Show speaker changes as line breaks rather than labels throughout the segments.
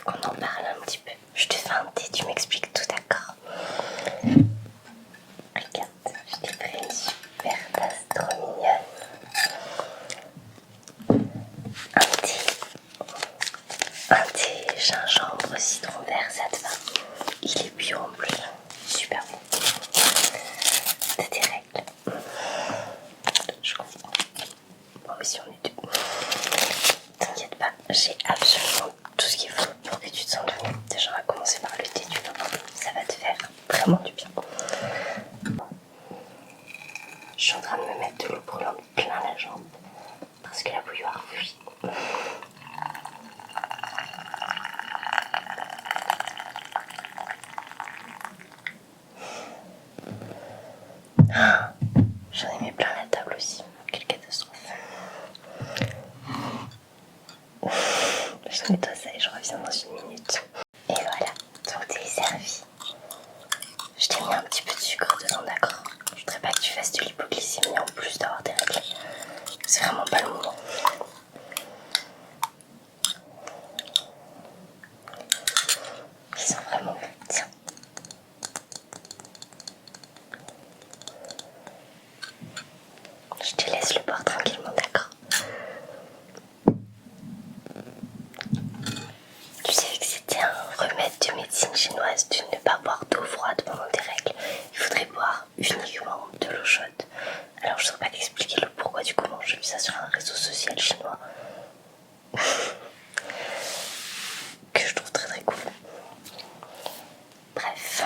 qu'on en parle un petit peu. Je te fais un thé, tu m'expliques tout, d'accord? Regarde, je t'ai pris une super tasse trop mignonne. Un thé gingembre, citron vert, ça te va? Il est bio en plus, super bon. T'as tes règles? Je comprends. Moi aussi on est deux. T'inquiète pas, j'ai absolument tout ce qu'il faut pour que tu te sentes mieux. Déjà on va commencer par le thé, tu vois. Ça va te faire vraiment du bien. Je suis en train de me mettre de l'eau brûlante plein la jambe parce que la bouilloire fuit. J'en ai mis plein la table aussi. Quelle catastrophe. Je nettoie ça et je reviens dans une minute. Et voilà, ton thé est servi. Je t'ai mis un petit peu de sucre dedans, d'accord? Je voudrais pas que tu fasses de l'hypoglycémie en plus d'avoir tes règles. C'est vraiment pas le moment. Ils sont vraiment bons. Tiens. Je te laisse le boire tranquillement, d'accord? Tu savais que c'était un remède de médecine chinoise de ne pas boire d'eau froide pendant tes règles. Il faudrait boire uniquement de l'eau chaude. Alors je ne saurais pas t'expliquer le pourquoi du comment. J'ai vu ça sur un réseau social chinois. Que je trouve très très cool. Bref.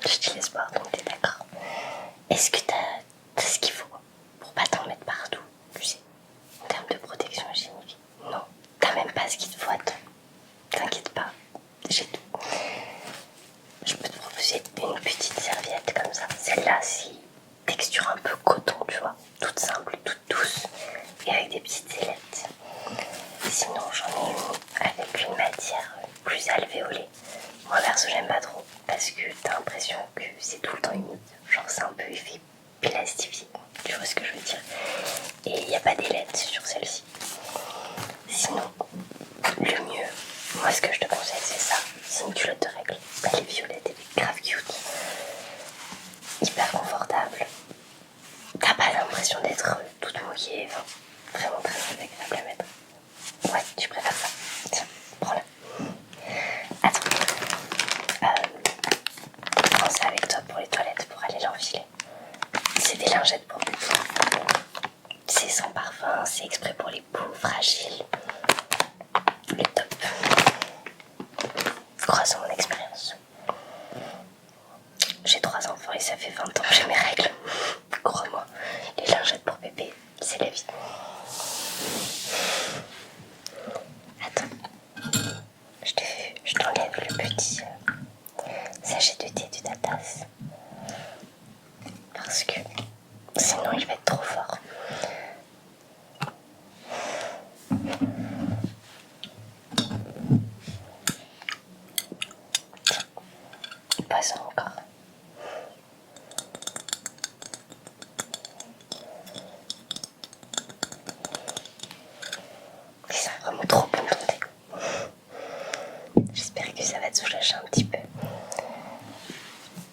Je te laisse boire ton thé, d'accord? Est-ce que t'as ce qu'il faut pour pas t'en mettre partout, tu sais, en termes de protection hygiénique? Non, t'as même pas ce qu'il te faut, attends. T'inquiète pas, j'ai tout. Je peux te proposer une petite serviette comme ça. Celle-là, c'est texture un peu coton, tu vois. Toute simple, toute douce. Et avec des petites ailettes. Sinon, j'en ai une avec une matière plus alvéolée. Moi, perso, j'aime pas trop. Parce que t'as l'impression que c'est tout le temps humide. Genre, c'est un peu effet plastifié. Tu vois ce que je veux dire? Et il n'y a pas d'ailettes sur celle-ci. Sinon, le mieux, moi ce que je te conseille c'est ça, c'est une culotte de règles. Elle est violette, elle est grave cute, hyper confortable. T'as pas l'impression d'être toute mouillée, enfin, vraiment très agréable à mettre. Ouais, tu préfères ça? Tiens, prends-la. Attends, prends ça avec toi pour les toilettes pour aller l'enfiler. C'est des lingettes pour bébé. C'est sans parfum, c'est exprès pour les peaux fragiles. Le top. Grâce à mon expérience. J'ai 3 enfants et ça fait 20 ans que j'ai mes règles. Crois-moi, les lingettes pour bébé, c'est la vie. Attends, je t'enlève le petit sachet de thé de ta tasse. Parce que sinon il va être trop fort. Pas encore. Ils sont vraiment trop bons ton thé. J'espère que ça va te soulager un petit peu.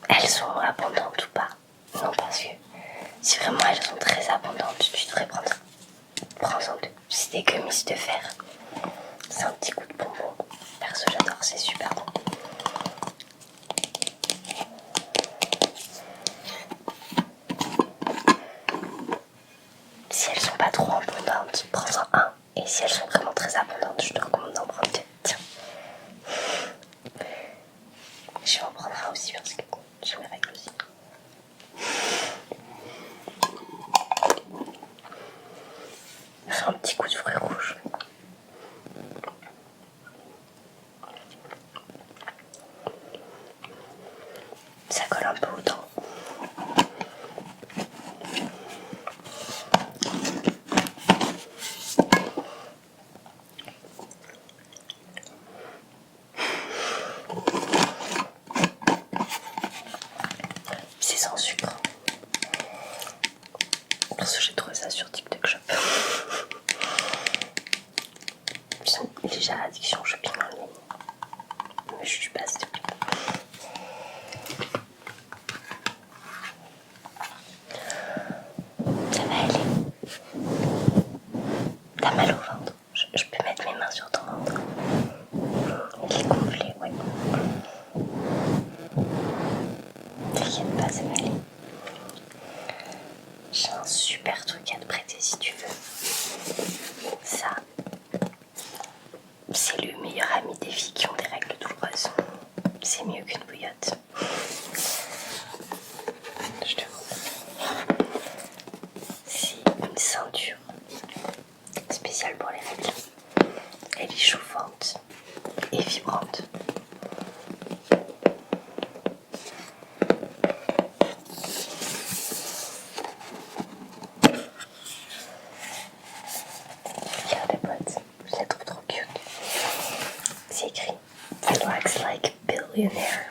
Elles sont abondantes ou pas? Non, parce que si vraiment elles sont très abondantes, tu devrais prendre ça. Prends-en deux. C'est des gummies de fer. C'est un petit coup de bonbon. Perso, j'adore, c'est super bon. Si elles sont pas trop abondantes, prends-en un. Et si elles sont vraiment très abondantes, je te recommande d'en prendre deux. Tiens. Je vais en prendre un aussi parce que j'ai mes règles aussi. C'est un petit coup de fruits rouges. Ça colle un peu aux dents. C'est sans sucre. Parce que j'ai trouvé ça sur TikTok Shop. C'est une légère addiction au shopping en ligne. amis des filles qui ont des règles douloureuses. C'est mieux qu'une bouillotte. Je te montre. C'est une ceinture spéciale pour les règles. Elle est chauffante et vibrante. Regarde la boîte, je la trouve trop cute. C'est écrit Relax like a billionaire.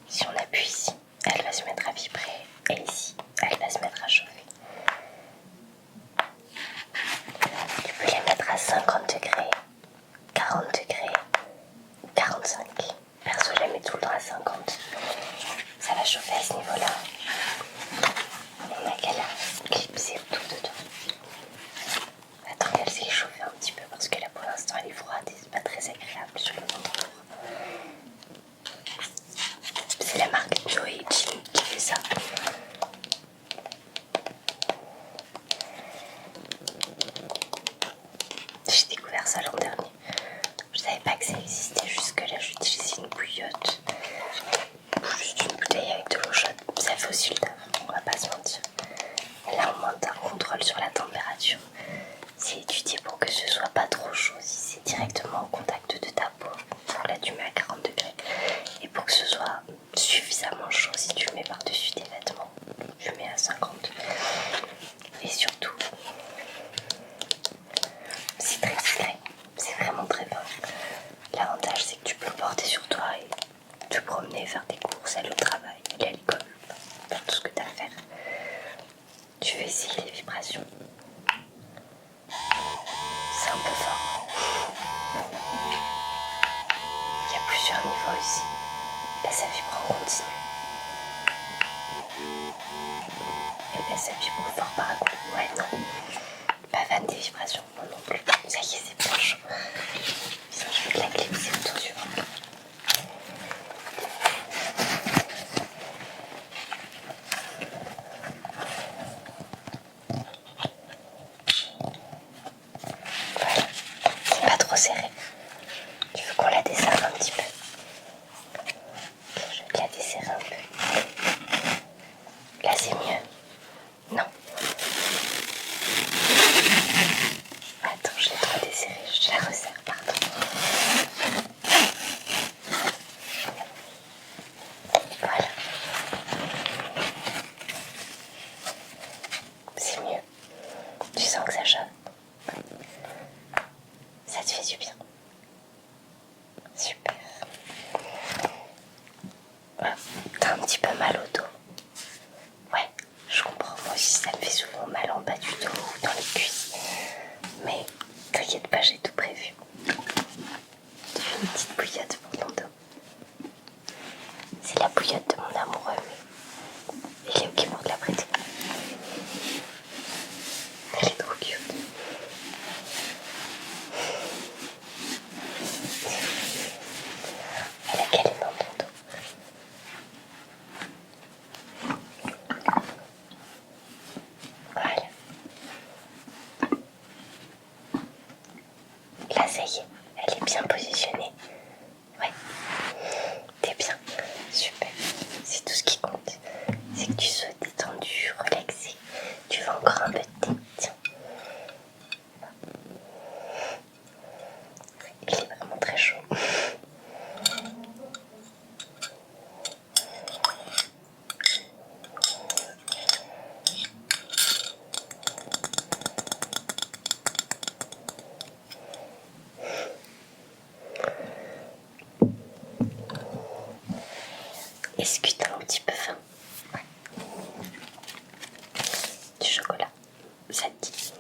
Si on appuie ici, elle va se mettre à vibrer et ici, elle va se mettre à chauffer. Tu peux les mettre à 50 degrés, 40 degrés ou 45. Perso, je les mets tout le temps à 50. Ça va chauffer à ce niveau-là. On a qu'à la clipser autour dedans. Attends qu'elle s'est chauffée un petit peu parce que là pour l'instant elle est froide et c'est pas très agréable sur le ventre. C'est la marque Joey Jim qui fait ça. J'ai découvert ça l'an dernier. Je savais pas que ça existait jusque là. J'utilisais une bouillotte ou juste une bouteille avec de l'eau chaude. Ça fait aussi le taf, on va pas se mentir. Et là au moins t'as un contrôle sur la température. C'est étudié pour que ce soit pas trop chaud si c'est directement au contact de ta peau. Donc là tu mets à 40 degrés. Et pour que ce soit suffisamment chaud si tu le mets par-dessus tes vêtements, tu mets à 50. Et surtout, c'est très discret. C'est vraiment très fin. L'avantage c'est que tu peux le porter sur toi et te promener, faire tes courses, aller au travail, aller à l'école, faire tout ce que tu as à faire. Tu veux essayer les vibrations. C'est un peu fort. Il y a plusieurs niveaux ici. Là ça vibre en continu. Et là ça vibre fort par un coup. Ouais non. Pas fan des vibrations, moi non plus. Ça y est, c'est bien chaud. Sinon je vais te la clipser autour du ventre. Voilà. C'est pas trop serré. Tu veux qu'on la desserre un petit peu? Je vais te la desserrer un peu. Là c'est mieux. Non. Attends, je l'ai trop desserrée. Je la resserre, pardon. Voilà. C'est mieux. Tu sens que ça chauffe. Ça te fait du bien. Super. Ah, t'as un petit peu mal au dos. Ouais, je comprends. Moi aussi, ça me fait souvent mal en bas du dos ou dans les cuisses. Mais t'inquiète pas, j'ai tout prévu. Tu fais une petite bouillotte pour ton dos. C'est la bouillotte de mon amoureux, mais il est ok pour te la prêter. Elle est trop cute. Elle a calé dans ton dos. Voilà. Là, ça y est, elle est bien positionnée. Ouais, t'es bien. Super. C'est tout ce qui compte. C'est que tu sois détendu, relaxé. Tu veux encore un peu de thé? Tiens. Il est vraiment très chaud. Est-ce que t'as un petit peu faim? Ouais. Du chocolat, ça te dit?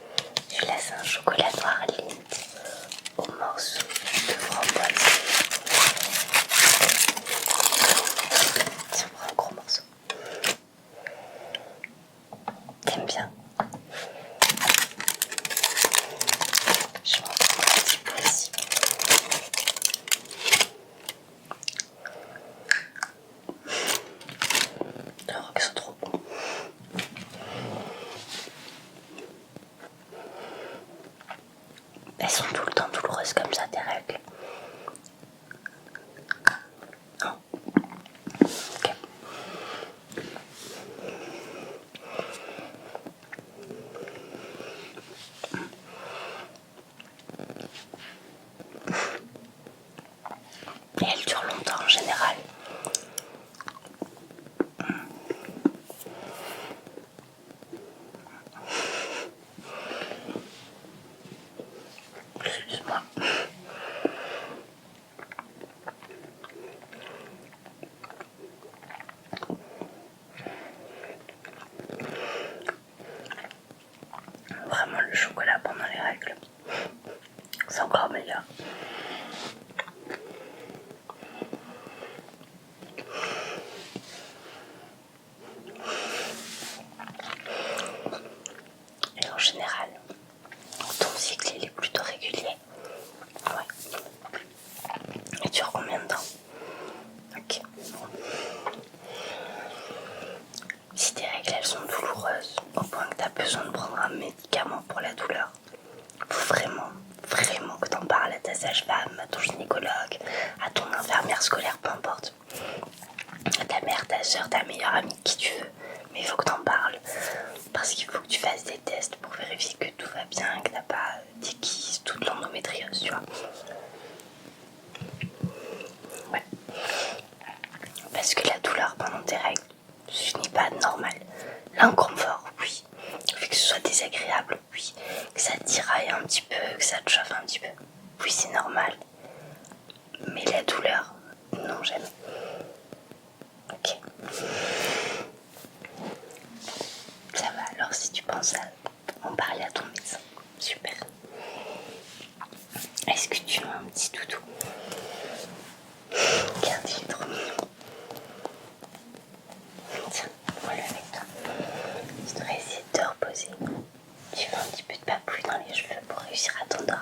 Là c'est un chocolat noir Lindt au morceau de framboise. Tiens, prends un gros morceau. T'aimes bien? Je m'en prends un petit peu aussi. trouve que c'est trop bon. Elles sont tout le temps douloureuses comme ça, tes règles? Non. Ok. Et elles durent longtemps en général. Excuse-moi. Vraiment, le chocolat pendant les règles, c'est encore meilleur. Et en général, ton cycle il est plutôt régulier. Ouais. Et dure combien de temps? Ok. Si tes règles elles sont douloureuses au point que tu as besoin de prendre un médicament pour la douleur, faut vraiment que t'en parles à ta sage-femme, à ton gynécologue, à ton infirmière scolaire, peu importe. À ta mère, ta soeur, ta meilleure amie, qui tu veux. Mais il faut que t'en parles. Parce qu'il faut que tu fasses des tests pour vérifier que tout va bien, que t'as pas des kystes, toute l'endométriose, tu vois. Ouais. Parce que la douleur pendant tes règles, ce n'est pas normal. L'inconfort, oui. Le fait que ce soit désagréable, oui. Que ça te tiraille un petit peu, que ça te chauffe un petit peu. Oui, c'est normal. Mais la douleur, non, jamais. Ok. Ça va, alors si tu penses à en parler à ton médecin, super. Est-ce que tu veux un petit toutou? Regarde, il est trop mignon. Tiens, voilà avec toi. Je devrais essayer de te reposer. Tu fais un petit peu de papouille dans les cheveux pour réussir à t'endormir.